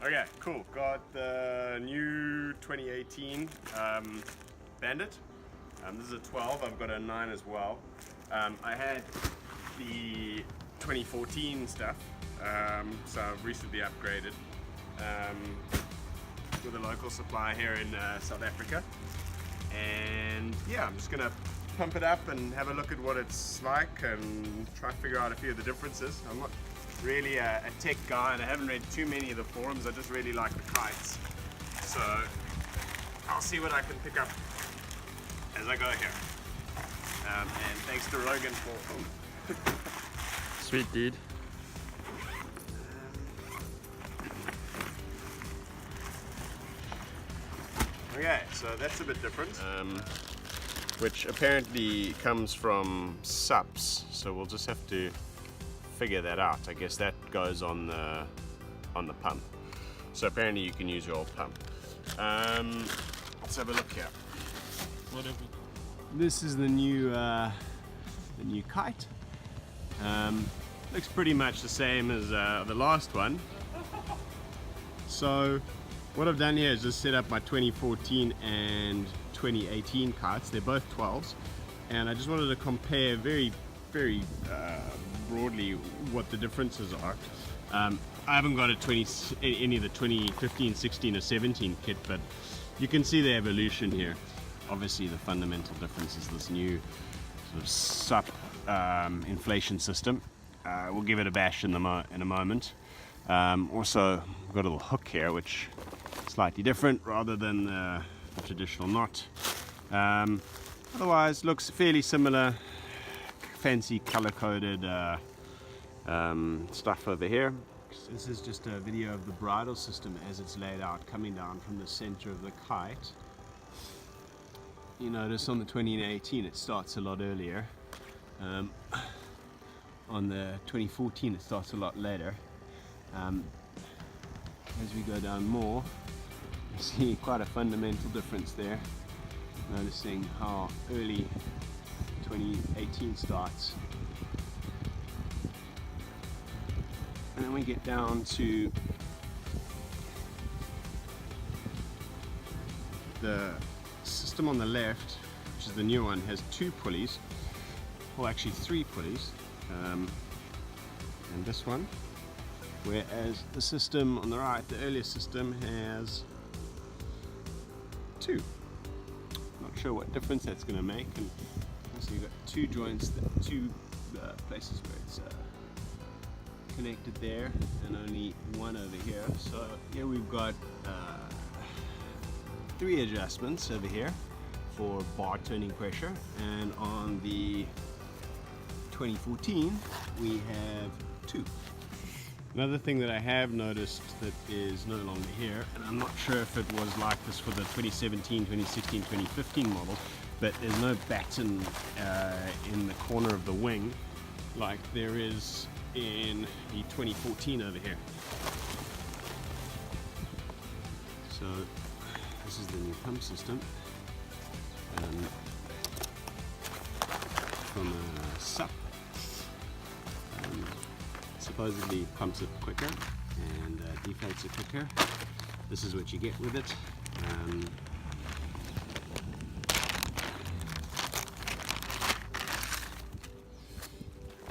Okay, cool. Got the new 2018 Bandit. This is a 12. I've got a 9 as well. I had the 2014 stuff, so I've recently upgraded with a local supplier here in South Africa. And yeah, I'm just gonna pump it up and have a look at what it's like and try to figure out a few of the differences. I'm not really a tech guy and I haven't read too many of the forums. I just really like the kites, so I'll see what I can pick up as I go here. And thanks to Rogan for Sweet dude. Okay, so that's a bit different. Which apparently comes from SUPs, so we'll just have to figure that out. I guess that goes on the pump. So apparently you can use your old pump. Let's have a look here. This is the new kite. Looks pretty much the same as the last one. So what I've done here is just set up my 2014 and 2018 kites. They're both 12s, and I just wanted to compare very broadly what the differences are. I haven't got any of the 2015, 16 or 17 kit, but you can see the evolution here. Obviously the fundamental difference is this new sort of SUP inflation system. We'll give it a bash in a moment. Also got a little hook here, which is slightly different rather than the traditional knot. Otherwise looks fairly similar. Fancy color-coded stuff over here. This is just a video of the bridle system as it's laid out, coming down from the center of the kite. You notice on the 2018 it starts a lot earlier. On the 2014 it starts a lot later. As we go down more, you see quite a fundamental difference there. Noticing how early 2018 starts. And then we get down to the system on the left, which is the new one, has 2 pulleys, or actually 3 pulleys, and this one, whereas the system on the right, the earlier system, has 2. Not sure what difference that's going to make. And so you've got 2 joints, 2 places where it's connected there, and only 1 over here. So here we've got 3 adjustments over here for bar turning pressure, and on the 2014 we have 2. Another thing that I have noticed that is no longer here, and I'm not sure if it was like this for the 2017, 2016, 2015 models, but there's no batten in the corner of the wing like there is in the 2014 over here. So this is the new pump system from a SUP. Supposedly pumps it quicker and deflates it quicker. This is what you get with it.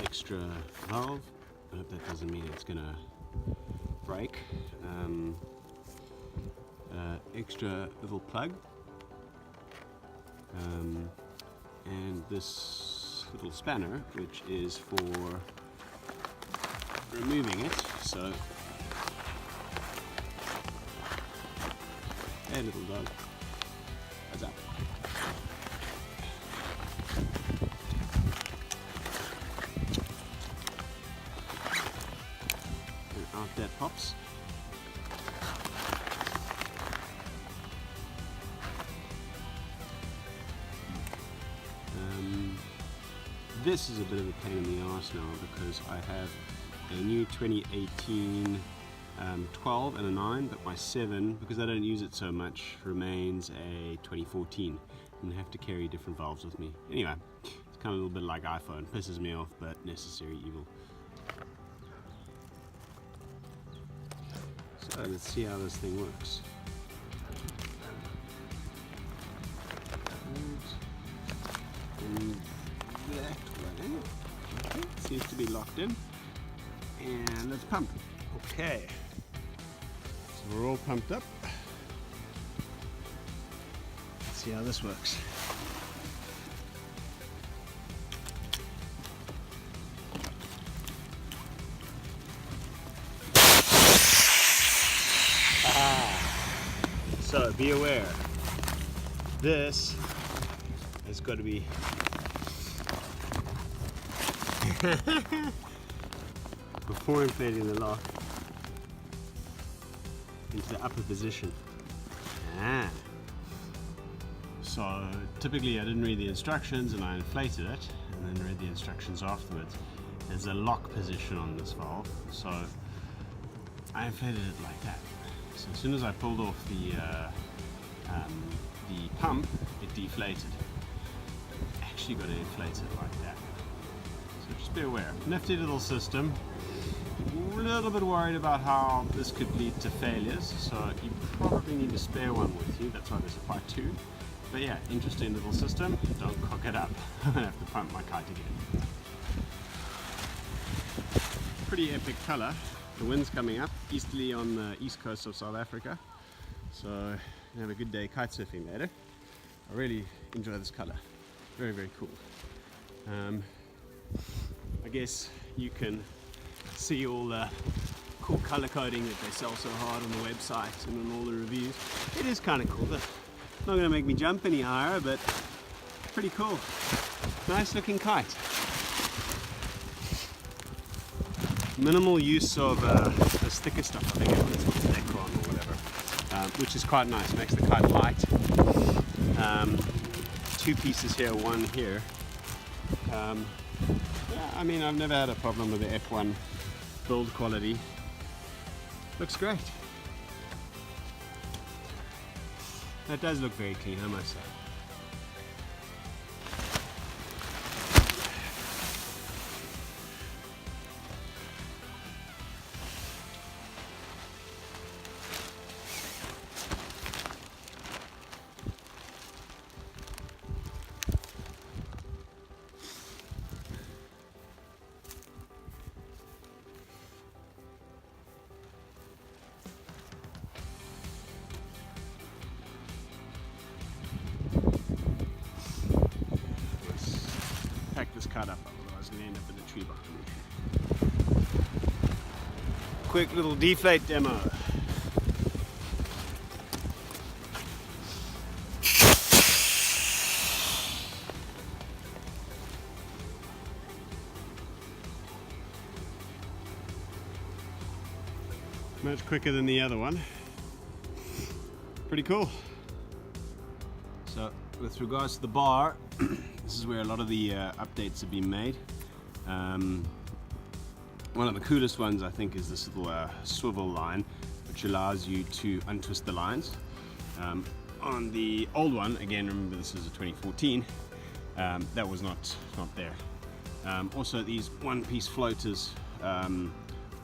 Extra valve. I hope that doesn't mean it's gonna break. Extra little plug, and this little spanner, which is for removing it. So, hey little dog, what's up? And out that pops. This is a bit of a pain in the arse now because I have a new 2018 12 and a 9, but my 7, because I don't use it so much, remains a 2014 and I have to carry different valves with me. Anyway, it's kind of a little bit like iPhone, pisses me off, but necessary evil. So So let's see how this thing works. And that way. Okay, seems to be locked in. And let's pump. Okay. So we're all pumped up. Let's see how this works. So be aware, this has got to be before inflating the lock into the upper position. So typically I didn't read the instructions and I inflated it and then read the instructions afterwards. There's a lock position on this valve, so I inflated it like that. So as soon as I pulled off the pump, it deflated. Actually got to inflate it like that. So just be aware. Nifty little system. A little bit worried about how this could lead to failures, so you probably need a spare one with you. That's why there's a part 2. But yeah, interesting little system. Don't cock it up. I'm gonna have to pump my kite again. Pretty epic color. The wind's coming up easterly on the east coast of South Africa, so have a good day kite surfing later. I really enjoy this color. Very, very cool. I guess you can see all the cool color coding that they sell so hard on the website and on all the reviews. It is kind of cool. Not going to make me jump any higher, but pretty cool. Nice looking kite. Minimal use of this thicker stuff, I think it's called Necron or whatever, which is quite nice, makes the kite light. 2 pieces here, 1 here. Yeah, I mean, I've never had a problem with the F1 build quality. Looks great. That does look very clean, I must say. Pack this kite up, otherwise I'm going to end up in a tree behind me. Quick little deflate demo. Much quicker than the other one. Pretty cool. So with regards to the bar, this is where a lot of the updates have been made. One of the coolest ones I think is this little swivel line, which allows you to untwist the lines. On the old one, again remember this is a 2014, that was not there. Also these one-piece floaters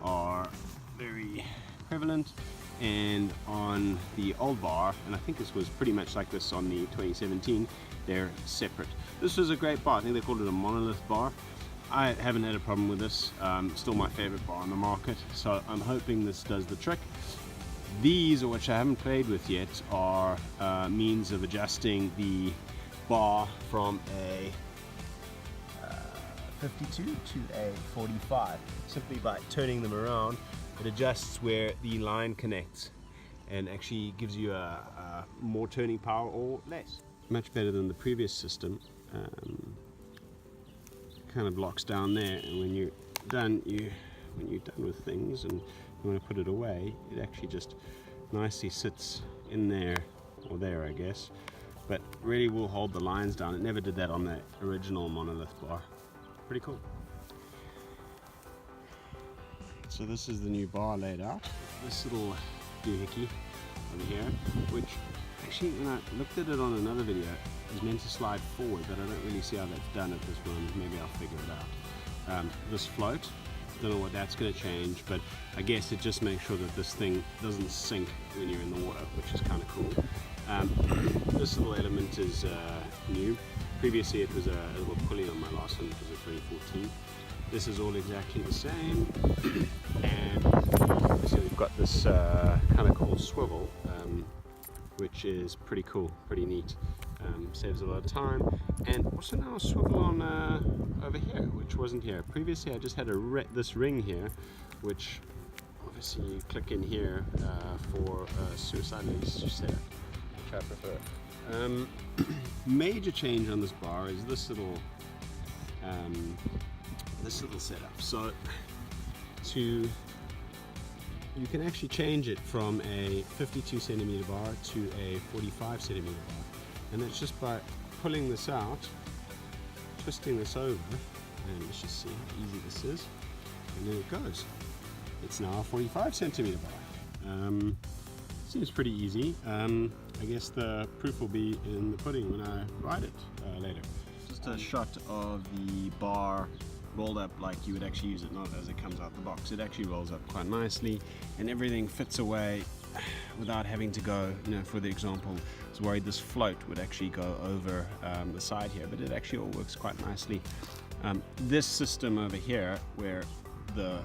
are very prevalent, and on the old bar, and I think this was pretty much like this on the 2017, they're separate. This was a great bar. I think they called it a monolith bar. I haven't had a problem with this. Still my favorite bar on the market, so I'm hoping this does the trick. These, which I haven't played with yet, are means of adjusting the bar from a 52 to a 45. Simply by turning them around, it adjusts where the line connects and actually gives you a more turning power or less. Much better than the previous system. Kind of locks down there, and when you're done with things and you want to put it away, it actually just nicely sits in there, or there I guess, but really will hold the lines down. It never did that on the original monolith bar. Pretty cool. So this is the new bar laid out. This little doohickey over here, which actually when I looked at it on another video, is meant to slide forward, but I don't really see how that's done at this moment. Maybe I'll figure it out. This float don't know what that's going to change, but I guess it just makes sure that this thing doesn't sink when you're in the water, which is kind of cool. This little element is new. Previously it was a little pulley on my last one, which was a 2014. This is all exactly the same, and so we've got this kind of cool swivel, which is pretty cool, pretty neat. Saves a lot of time, and also now a swivel on over here, which wasn't here. Previously I just had this ring here, which obviously you click in here for suicide release setup, which I prefer. Major change on this bar is this little setup. So you can actually change it from a 52 centimeter bar to a 45 centimeter bar. And that's just by pulling this out, twisting this over, and let's just see how easy this is, and then it goes. It's now a 45 centimeter bar. Seems pretty easy. I guess the proof will be in the pudding when I ride it later. Just a shot of the bar rolled up like you would actually use it, not as it comes out the box. It actually rolls up quite nicely, and everything fits away without having to go, for the example, I was worried this float would actually go over the side here, but it actually all works quite nicely. This system over here, where the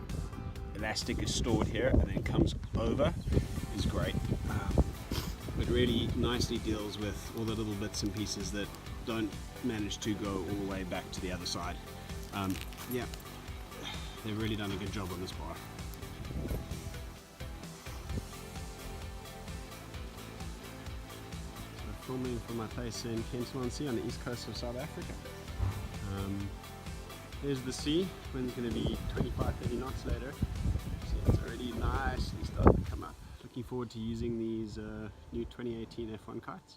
elastic is stored here and then comes over, is great. It really nicely deals with all the little bits and pieces that don't manage to go all the way back to the other side. Yeah, they've really done a good job on this bar. Filming from my place in Kenton-on-Sea on the east coast of South Africa. There's the sea. Wind's going to be 25-30 knots later. See, it's already nicely starting to come up. Looking forward to using these new 2018 F1 kites.